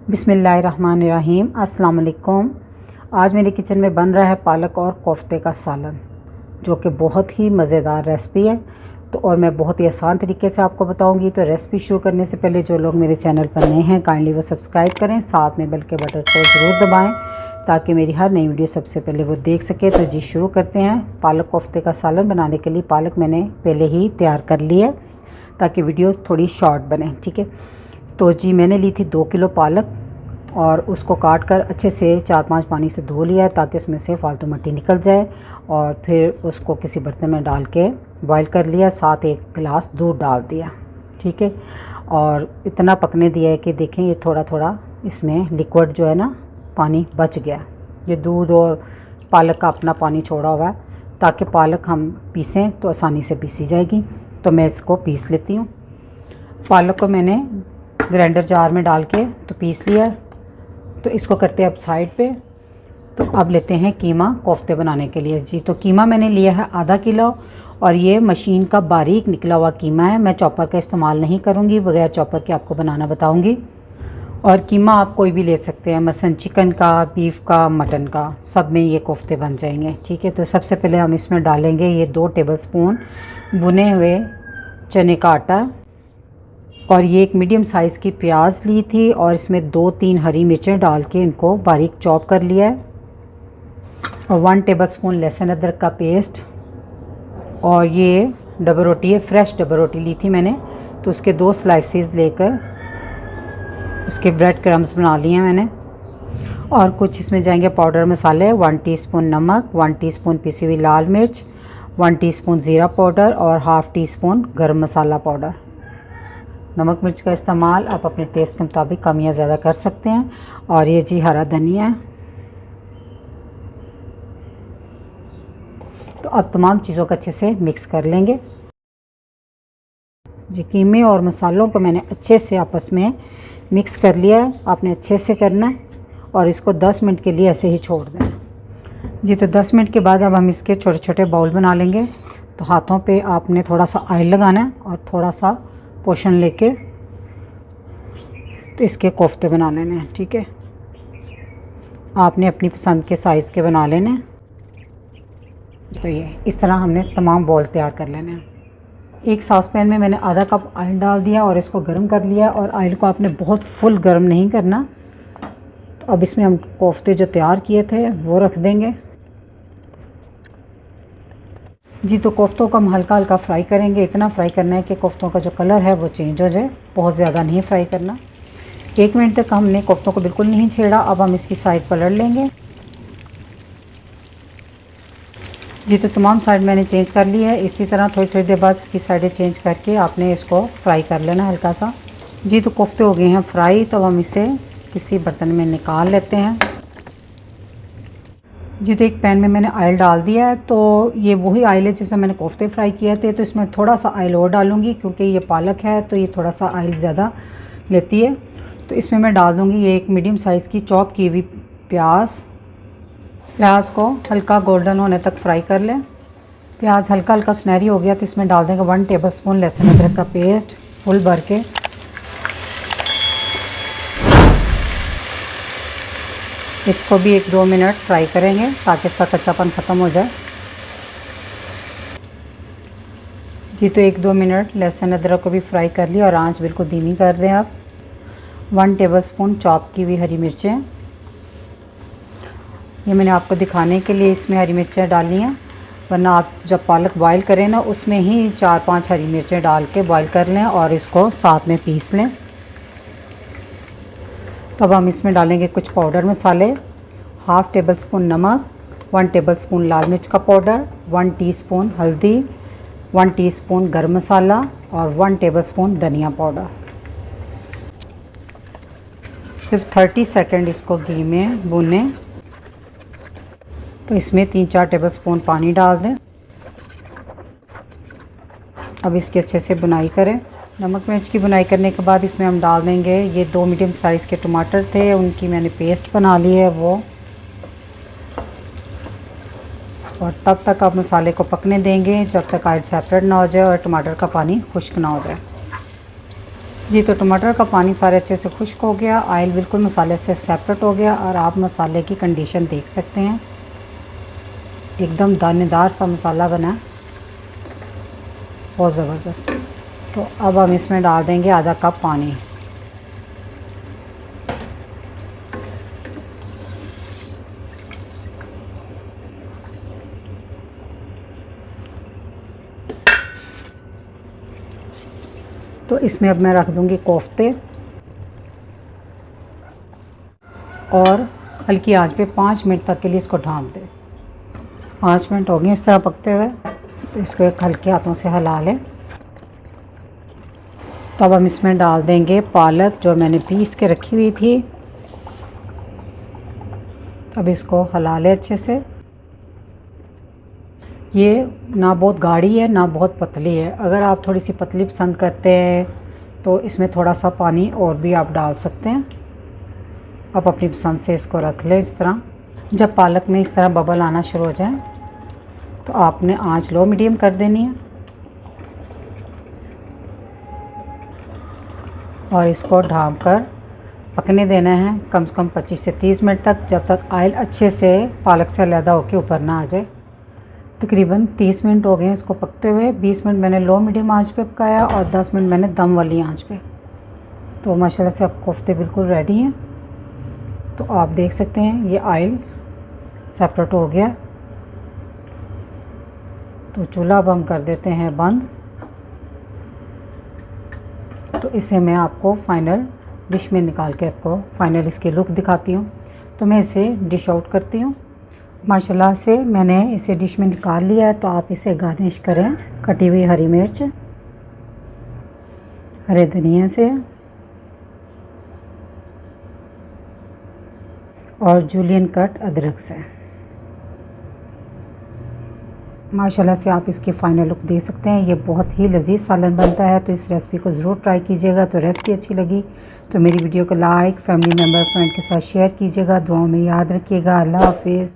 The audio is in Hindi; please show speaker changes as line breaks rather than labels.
बिस्मिल्लाहिर्रहमानिर्रहीम। अस्सलाम वालेकुम। आज मेरे किचन में बन रहा है पालक और कोफ्ते का सालन, जो कि बहुत ही मज़ेदार रेसिपी है। तो और मैं बहुत ही आसान तरीके से आपको बताऊंगी। तो रेसिपी शुरू करने से पहले जो लोग मेरे चैनल पर नए हैं काइंडली वो सब्सक्राइब करें, साथ में बेल के बटन को ज़रूर दबाएं ताकि मेरी हर नई वीडियो सबसे पहले वो देख सके। तो जी शुरू करते हैं। पालक कोफ्ते का सालन बनाने के लिए पालक मैंने पहले ही तैयार कर ली है ताकि वीडियो थोड़ी शॉर्ट बने, ठीक है। तो जी मैंने ली थी 2 किलो पालक और उसको काट कर अच्छे से 4-5 पानी से धो लिया है ताकि उसमें से फालतू मिट्टी निकल जाए। और फिर उसको किसी बर्तन में डाल के बॉईल कर लिया, साथ 1 गिलास दूध डाल दिया, ठीक है। और इतना पकने दिया है कि देखें ये थोड़ा थोड़ा इसमें लिक्विड जो है ना पानी बच गया। ये दूध और पालक का अपना पानी छोड़ा हुआ है ताकि पालक हम पीसें तो आसानी से पीसी जाएगी। तो मैं इसको पीस लेती हूँ। पालक को मैंने ग्राइंडर जार में डाल के तो पीस लिया। तो इसको करते हैं अब साइड पे। तो अब लेते हैं कीमा कोफ्ते बनाने के लिए। जी तो कीमा मैंने लिया है आधा किलो और ये मशीन का बारीक निकला हुआ कीमा है। मैं चॉपर का इस्तेमाल नहीं करूँगी, बगैर चॉपर के आपको बनाना बताऊँगी। और कीमा आप कोई भी ले सकते हैं, मसलन चिकन का, बीफ का, मटन का, सब में ये कोफ्ते बन जाएंगे, ठीक है। तो सबसे पहले हम इसमें डालेंगे ये 2 टेबलस्पून भुने हुए चने का आटा। और ये एक मीडियम साइज़ की प्याज ली थी और इसमें 2-3 हरी मिर्चें डाल के इनको बारीक चॉप कर लिया है। और 1 टेबलस्पून लहसुन अदरक का पेस्ट। और ये डबल रोटी है, फ्रेश डबल रोटी ली थी मैंने, तो उसके 2 स्लाइसेस लेकर उसके ब्रेड क्रम्स बना लिए हैं मैंने। और कुछ इसमें जाएंगे पाउडर मसाले, 1 टीस्पून नमक, 1 टीस्पून पिसी हुई लाल मिर्च, 1 टीस्पून ज़ीरा पाउडर और हाफ़ टीस्पून गरम मसाला पाउडर। नमक मिर्च का इस्तेमाल आप अपने टेस्ट के मुताबिक कम या ज़्यादा कर सकते हैं। और ये जी हरा धनिया है। तो अब तमाम चीज़ों को अच्छे से मिक्स कर लेंगे। जी कीमे और मसालों को मैंने अच्छे से आपस में मिक्स कर लिया है। आपने अच्छे से करना है और इसको 10 मिनट के लिए ऐसे ही छोड़ देना। जी तो 10 मिनट के बाद अब हम इसके छोटे छोटे बाउल बना लेंगे। तो हाथों पे आपने थोड़ा सा ऑयल लगाना है और थोड़ा सा पोर्शन लेके तो इसके कोफ्ते बना लेने हैं, ठीक है। आपने अपनी पसंद के साइज़ के बना लेने हैं। तो ये इस तरह हमने तमाम बॉल तैयार कर लेने हैं। एक सॉस पैन में मैंने आधा कप ऑयल डाल दिया और इसको गर्म कर लिया। और ऑयल को आपने बहुत फुल गर्म नहीं करना। तो अब इसमें हम कोफ्ते जो तैयार किए थे वो रख देंगे। जी तो कोफ्तों को हम हल्का हल्का फ्राई करेंगे। इतना फ्राई करना है कि कोफ्तों का जो कलर है वो चेंज हो जाए, बहुत ज़्यादा नहीं फ्राई करना। 1 मिनट तक हमने कोफ्तों को बिल्कुल नहीं छेड़ा। अब हम इसकी साइड पलट लेंगे। जी तो तमाम साइड मैंने चेंज कर ली है। इसी तरह थोड़ी थोड़ी देर बाद इसकी साइडें चेंज करके आपने इसको फ्राई कर लेना हल्का सा। जी तो कोफ्ते हो गए हैं फ्राई। तो हम इसे किसी बर्तन में निकाल लेते हैं। जी तो एक पैन में मैंने ऑयल डाल दिया है। तो ये वही ऑयल है जिसमें मैंने कोफ्ते फ्राई किए थे। तो इसमें थोड़ा सा ऑयल और डालूँगी क्योंकि ये पालक है तो ये थोड़ा सा ऑयल ज़्यादा लेती है। तो इसमें मैं डाल दूँगी ये एक मीडियम साइज़ की चॉप की हुई प्याज। प्याज को हल्का गोल्डन होने तक फ्राई कर लें। प्याज हल्का हल्का सुनहरी हो गया तो इसमें डाल देंगे 1 टेबलस्पून लहसुन अदरक का पेस्ट फुल भर के। इसको भी 1-2 मिनट फ्राई करेंगे ताकि इसका कच्चापन ख़त्म हो जाए। जी तो 1-2 मिनट लहसुन अदरक को भी फ्राई कर लिया और आंच बिल्कुल धीमी कर दें। आप 1 टेबलस्पून चॉप की हुई हरी मिर्चें, ये मैंने आपको दिखाने के लिए इसमें हरी मिर्चें डाली हैं, वरना आप जब पालक बॉईल करें ना उसमें ही 4-5 हरी मिर्चें डाल के बॉईल कर लें और इसको साथ में पीस लें। तो अब हम इसमें डालेंगे कुछ पाउडर मसाले, हाफ़ टेबलस्पून नमक, 1 टेबलस्पून लाल मिर्च का पाउडर, 1 टीस्पून हल्दी, 1 टीस्पून गरम मसाला और 1 टेबलस्पून धनिया पाउडर। सिर्फ 30 सेकंड इसको घी में भूनें। तो इसमें 3-4 टेबलस्पून पानी डाल दें। अब इसकी अच्छे से बुनाई करें। नमक मिर्च की बुनाई करने के बाद इसमें हम डाल देंगे ये 2 मीडियम साइज़ के टमाटर थे, उनकी मैंने पेस्ट बना ली है वो। और तब तक आप मसाले को पकने देंगे जब तक ऑयल सेपरेट ना हो जाए और टमाटर का पानी खुश्क ना हो जाए। जी, तो टमाटर का पानी सारे अच्छे से खुश्क हो गया, ऑयल बिल्कुल मसाले से सेपरेट हो गया और आप मसाले की कंडीशन देख सकते हैं, एकदम दानेदार सा मसाला बना, बहुत ज़बरदस्त। तो अब हम इसमें डाल देंगे आधा कप पानी। तो इसमें अब मैं रख दूंगी कोफ्ते और हल्की आंच पे 5 मिनट तक के लिए इसको ढाँप दें। 5 मिनट हो गए इस तरह पकते हुए, तो इसको एक हल्के हाथों से हिला लें। तो अब हम इसमें डाल देंगे पालक जो मैंने पीस के रखी हुई थी। अब इसको हिला लें अच्छे से। ये ना बहुत गाढ़ी है ना बहुत पतली है, अगर आप थोड़ी सी पतली पसंद करते हैं तो इसमें थोड़ा सा पानी और भी आप डाल सकते हैं। आप अपनी पसंद से इसको रख लें इस तरह। जब पालक में इस तरह बबल आना शुरू हो जाए तो आपने आंच लो मीडियम कर देनी है और इसको ढाँप कर पकने देना है कम से कम 25 से 30 मिनट तक, जब तक ऑयल अच्छे से पालक से अलग होकर ऊपर ना आ जाए। तकरीबन 30 मिनट हो गए हैं इसको पकते हुए। 20 मिनट मैंने लो मीडियम आंच पे पकाया और 10 मिनट मैंने दम वाली आंच पे। तो माशाल्लाह से अब कोफ्ते बिल्कुल रेडी हैं। तो आप देख सकते हैं ये ऑयल सेपरेट हो गया। तो चूल्हा अब हम कर देते हैं बंद। तो इसे मैं आपको फ़ाइनल डिश में निकाल के आपको फ़ाइनल इसकी लुक दिखाती हूँ। तो मैं इसे डिश आउट करती हूँ। माशाल्लाह से मैंने इसे डिश में निकाल लिया है। तो आप इसे गार्निश करें कटी हुई हरी मिर्च, हरे धनिया से और जूलियन कट अदरक से। माशाल्लाह से आप इसकी फ़ाइनल लुक दे सकते हैं। ये बहुत ही लजीज सालन बनता है। तो इस रेसिपी को ज़रूर ट्राई कीजिएगा। तो रेसिपी अच्छी लगी तो मेरी वीडियो को लाइक, फैमिली मेम्बर, फ्रेंड के साथ शेयर कीजिएगा। दुआओं में याद रखिएगा। अल्लाह हाफिज़।